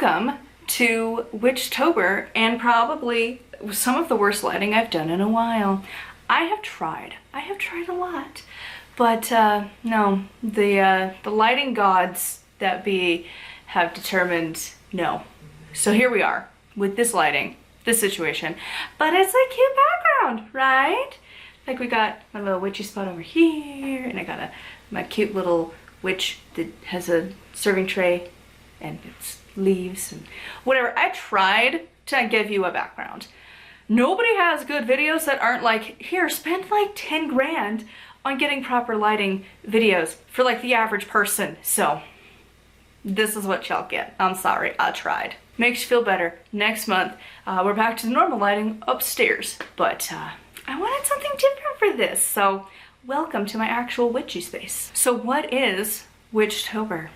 Welcome to Witchtober, and probably some of the worst lighting I've done in a while. I have tried a lot, but no, the lighting gods that be have determined no. So here we are with this lighting, this situation, but it's a cute background, right? Like we got my little witchy spot over here, and I got my cute little witch that has a serving tray and it's leaves and whatever. I tried to give you a background. Nobody has good videos that aren't like, here, spend like 10 grand on getting proper lighting videos for like the average person. So this is what y'all get. I'm sorry, I tried. Makes you feel better. Next month, we're back to the normal lighting upstairs, but I wanted something different for this. So welcome to my actual witchy space. So what is Witchtober?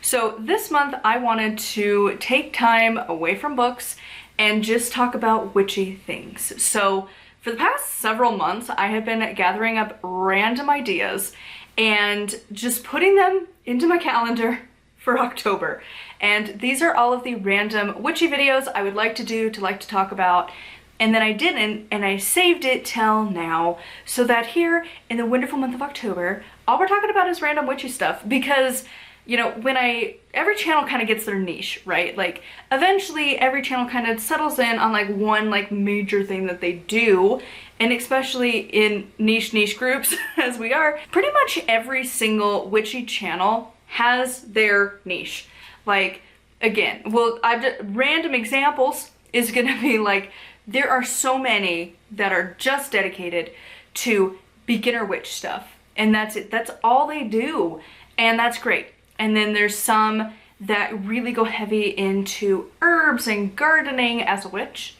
So this month I wanted to take time away from books and just talk about witchy things. So for the past several months I have been gathering up random ideas and just putting them into my calendar for October. And these are all of the random witchy videos I would like to talk about, and then I didn't, and I saved it till now, so that here in the wonderful month of October, all we're talking about is random witchy stuff. Because, you know, every channel kind of gets their niche, right? Like, eventually every channel kind of settles in on like one like major thing that they do, and especially in niche groups as we are, pretty much every single witchy channel has their niche. Like, again, well, random examples is gonna be like, there are so many that are just dedicated to beginner witch stuff, and that's it. That's all they do, and that's great. And then there's some that really go heavy into herbs and gardening as a witch,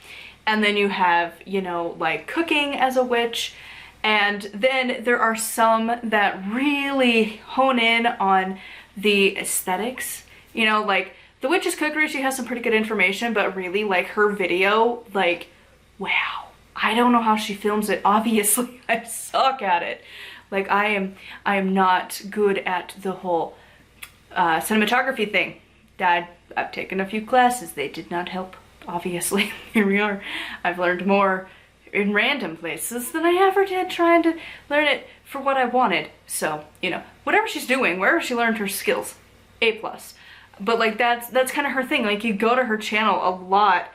and then you have, you know, like cooking as a witch, and then there are some that really hone in on the aesthetics, you know, like the Witch's Cookery. She has some pretty good information, but really, like, her video, like, wow, I don't know how she films it. Obviously I suck at it. Like, I am not good at the whole cinematography thing. I've taken a few classes, they did not help, obviously. Here we are. I've learned more in random places than I ever did trying to learn it for what I wanted. So, you know, whatever she's doing, wherever she learned her skills, A+. But like, that's kind of her thing. Like, you go to her channel a lot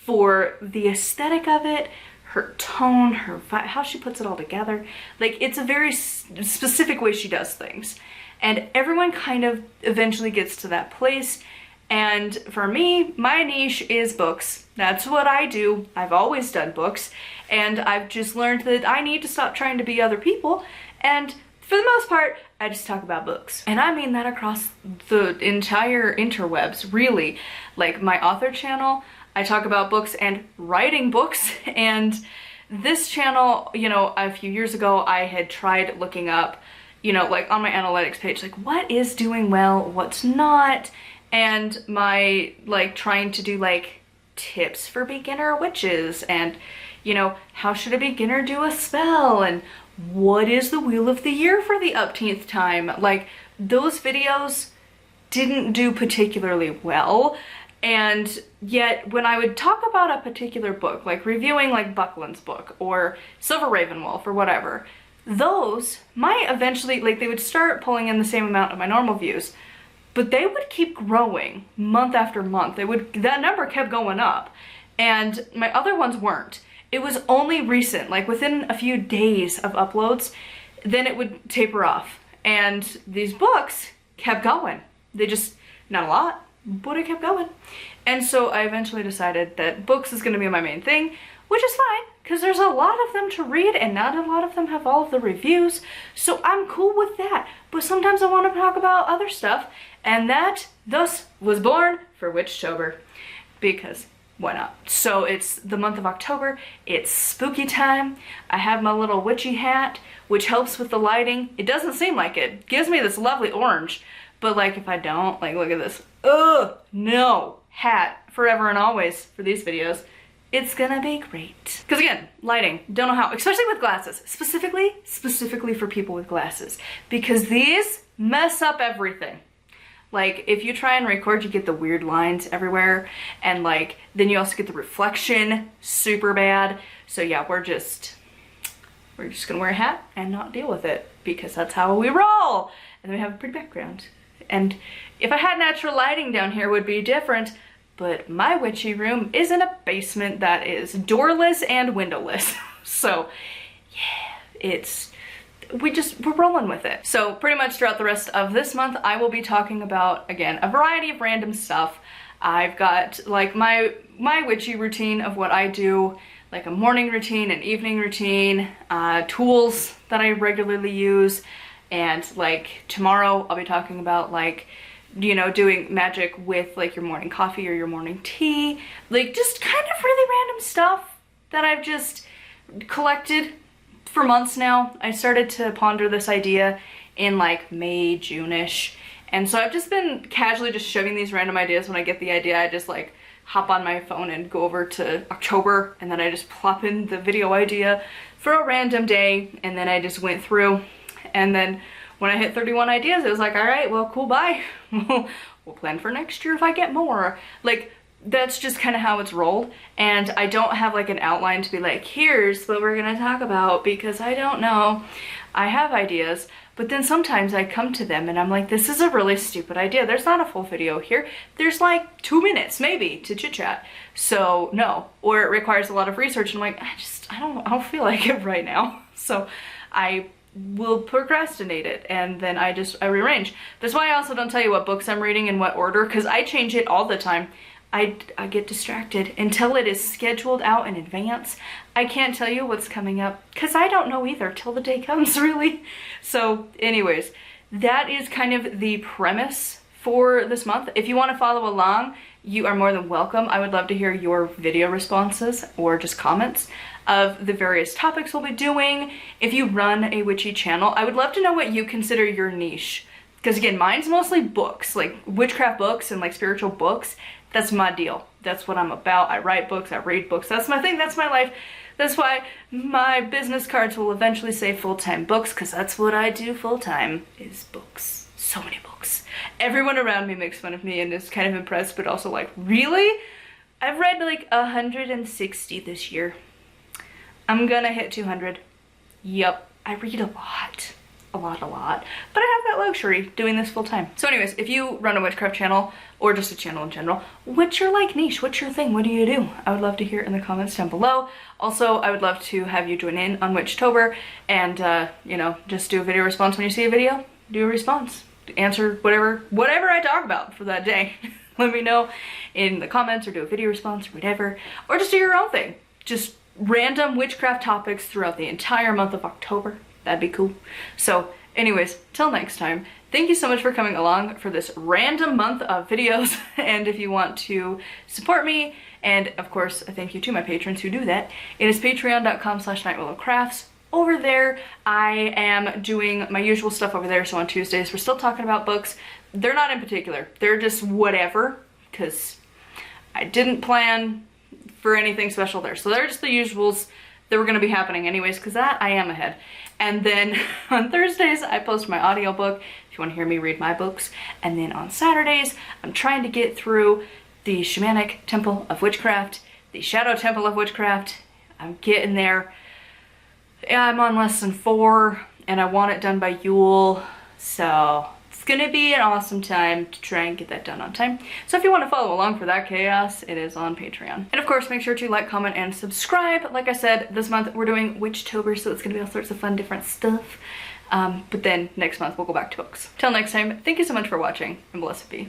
for the aesthetic of it, her tone, her vibe, how she puts it all together. Like, it's a very specific way she does things. And everyone kind of eventually gets to that place. And for me, my niche is books. That's what I do. I've always done books. And I've just learned that I need to stop trying to be other people. And for the most part, I just talk about books. And I mean that across the entire interwebs, really. Like, my author channel, I talk about books and writing books. And this channel, you know, a few years ago, I had tried looking up, you know, like on my analytics page, like what is doing well, what's not, and my, like, trying to do like tips for beginner witches, and, you know, how should a beginner do a spell, and what is the wheel of the year for the upteenth time. Like, those videos didn't do particularly well. And yet when I would talk about a particular book, like reviewing like Buckland's book or Silver Ravenwolf or whatever, those might eventually, like, they would start pulling in the same amount of my normal views, but they would keep growing month after month. That number kept going up, and my other ones weren't. It was only recent, like within a few days of uploads, then it would taper off. And these books kept going. They just, not a lot, but it kept going. And so I eventually decided that books is gonna be my main thing, which is fine, because there's a lot of them to read and not a lot of them have all of the reviews. So I'm cool with that. But sometimes I want to talk about other stuff, and that thus was born for Witchtober, because why not? So it's the month of October, it's spooky time. I have my little witchy hat, which helps with the lighting. It doesn't seem like it. Gives me this lovely orange, but like, if I don't, like, look at this. Ugh, no. Hat, forever and always for these videos. It's gonna be great. Because again, lighting, don't know how, especially with glasses. Specifically for people with glasses. Because these mess up everything. Like, if you try and record, you get the weird lines everywhere, and like, then you also get the reflection super bad. So yeah, we're just gonna wear a hat and not deal with it, because that's how we roll. And then we have a pretty background. And if I had natural lighting down here, it would be different, but my witchy room is in a basement that is doorless and windowless. So yeah, we're rolling with it. So pretty much throughout the rest of this month, I will be talking about, again, a variety of random stuff. I've got like my witchy routine of what I do, like a morning routine, an evening routine, tools that I regularly use, and like tomorrow I'll be talking about like, you know, doing magic with like your morning coffee or your morning tea, like just kind of really random stuff that I've just collected for months now. I started to ponder this idea in like May, June-ish, and so I've just been casually just shoving these random ideas. When I get the idea, I just like hop on my phone and go over to October, and then I just plop in the video idea for a random day, and then I just went through, and then when I hit 31 ideas, it was like, all right, well, cool, bye. We'll plan for next year if I get more. Like, that's just kind of how it's rolled, and I don't have like an outline to be like, here's what we're gonna talk about, because I don't know. I have ideas, but then sometimes I come to them and I'm like, this is a really stupid idea. There's not a full video here. There's like 2 minutes maybe to chit chat. So no, or it requires a lot of research, and I'm like, I don't feel like it right now. So I will procrastinate it, and then I rearrange. That's why I also don't tell you what books I'm reading in what order, because I change it all the time. I get distracted until it is scheduled out in advance. I can't tell you what's coming up because I don't know either till the day comes, really. So anyways, that is kind of the premise for this month. If you want to follow along, you are more than welcome. I would love to hear your video responses or just comments of the various topics we'll be doing. If you run a witchy channel, I would love to know what you consider your niche. Because again, mine's mostly books, like witchcraft books and like spiritual books. That's my deal. That's what I'm about. I write books, I read books. That's my thing, that's my life. That's why my business cards will eventually say full-time books, because that's what I do full-time, is books. So many books. Everyone around me makes fun of me and is kind of impressed, but also like, really? I've read like 160 this year. I'm gonna hit 200. Yep, I read a lot. A lot. But I have that luxury doing this full time. So anyways, if you run a witchcraft channel or just a channel in general, what's your like niche? What's your thing? What do you do? I would love to hear it in the comments down below. Also, I would love to have you join in on Witchtober and you know, just do a video response when you see a video. Do a response. Answer whatever I talk about for that day. Let me know in the comments, or do a video response or whatever. Or just do your own thing. Just random witchcraft topics throughout the entire month of October. That'd be cool. So anyways, till next time, thank you so much for coming along for this random month of videos. And if you want to support me, and of course, a thank you to my patrons who do that, it is patreon.com/nightwillowcrafts. Over there, I am doing my usual stuff over there. So on Tuesdays, we're still talking about books. They're not in particular. They're just whatever, because I didn't plan for anything special there. So they're just the usuals that were going to be happening anyways, because that I am ahead. And then on Thursdays, I post my audiobook if you want to hear me read my books. And then on Saturdays, I'm trying to get through the Shamanic Temple of Witchcraft, the Shadow Temple of Witchcraft. I'm getting there. Yeah, I'm on lesson 4, and I want it done by Yule. So it's going to be an awesome time to try and get that done on time. So if you want to follow along for that chaos, it is on Patreon. And of course, make sure to like, comment, and subscribe. Like I said, this month we're doing Witchtober, so it's going to be all sorts of fun, different stuff. But then next month we'll go back to books. Till next time, thank you so much for watching, and blessed be.